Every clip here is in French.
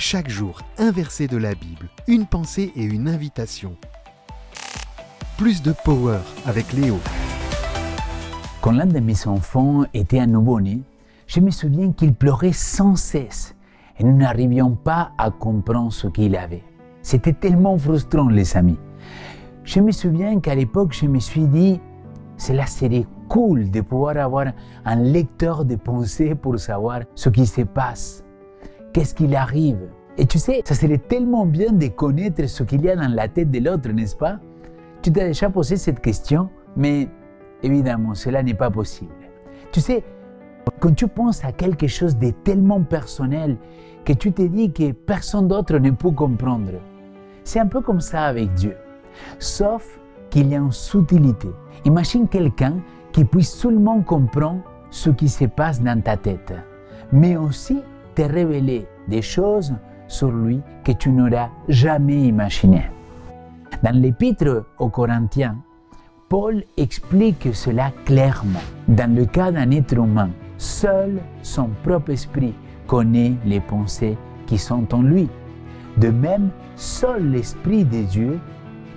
Chaque jour, un verset de la Bible, une pensée et une invitation. Plus de power avec Léo. Quand l'un de mes enfants était un nouveau-né, je me souviens qu'il pleurait sans cesse et nous n'arrivions pas à comprendre ce qu'il avait. C'était tellement frustrant, les amis. Je me souviens qu'à l'époque, je me suis dit, cela serait cool de pouvoir avoir un lecteur de pensées pour savoir ce qui se passe, qu'est-ce qu'il arrive. Et tu sais, ça serait tellement bien de connaître ce qu'il y a dans la tête de l'autre, n'est-ce pas? Tu t'as déjà posé cette question, mais évidemment, cela n'est pas possible. Tu sais, quand tu penses à quelque chose de tellement personnel que tu te dis que personne d'autre ne peut comprendre, c'est un peu comme ça avec Dieu. Sauf qu'il y a une subtilité. Imagine quelqu'un qui puisse seulement comprendre ce qui se passe dans ta tête, mais aussi te révéler des choses sur lui que tu n'auras jamais imaginées. Dans l'Épître aux Corinthiens, Paul explique cela clairement. Dans le cas d'un être humain, seul son propre esprit connaît les pensées qui sont en lui. De même, seul l'Esprit de Dieu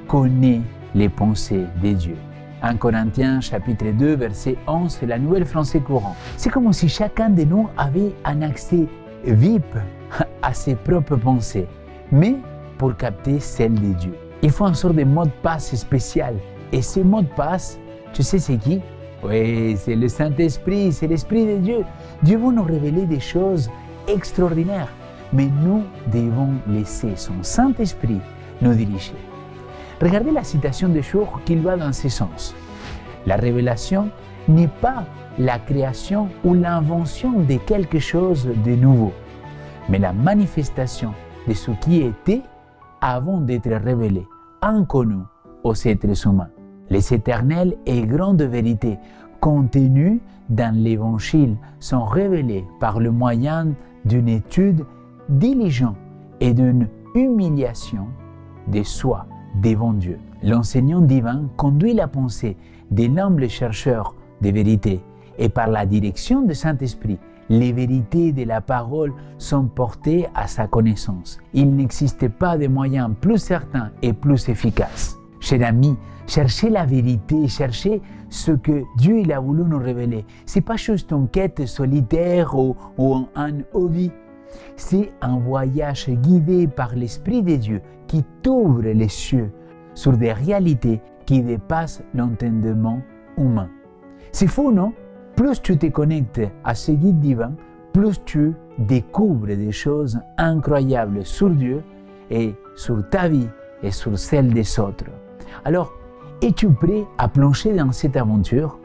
connaît les pensées de Dieu. 1 Corinthiens chapitre 2, verset 11, c'est la Nouvelle Français courant. C'est comme si chacun de nous avait un accès VIP à ses propres pensées, mais pour capter celles de Dieu. Il faut une sorte de mot de passe spécial. Et ce mot de passe, tu sais c'est qui? Oui, c'est le Saint-Esprit, c'est l'Esprit de Dieu. Dieu va nous révéler des choses extraordinaires, mais nous devons laisser son Saint-Esprit nous diriger. Regardez la citation de jour qu'il va dans ce sens. La révélation n'est pas la création ou l'invention de quelque chose de nouveau, mais la manifestation de ce qui était avant d'être révélé, inconnu aux êtres humains. Les éternelles et grandes vérités contenues dans l'Évangile sont révélées par le moyen d'une étude diligente et d'une humiliation de soi devant Dieu. L'enseignant divin conduit la pensée de l'humble chercheur de vérité et par la direction du Saint-Esprit, les vérités de la parole sont portées à sa connaissance. Il n'existe pas de moyen plus certain et plus efficace. Cher ami, chercher la vérité, chercher ce que Dieu il a voulu nous révéler, ce n'est pas juste une quête solitaire ou un hobby. C'est un voyage guidé par l'Esprit de Dieu qui t'ouvre les cieux sur des réalités qui dépassent l'entendement humain. C'est fou, non? Plus tu te connectes à ce guide divin, plus tu découvres des choses incroyables sur Dieu et sur ta vie et sur celle des autres. Alors, es-tu prêt à plonger dans cette aventure?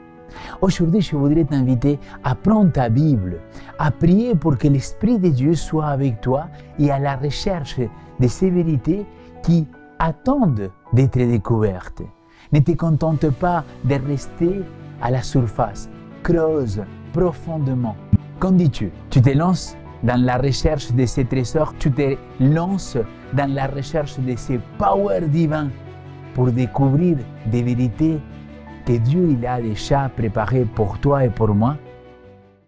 Aujourd'hui, je voudrais t'inviter à prendre ta Bible, à prier pour que l'Esprit de Dieu soit avec toi et à la recherche de ces vérités qui attendent d'être découvertes. Ne te contente pas de rester à la surface, creuse profondément. Qu'en dis-tu? Tu te lances dans la recherche de ces trésors, tu te lances dans la recherche de ces powers divins pour découvrir des vérités que Dieu il a déjà préparées pour toi et pour moi.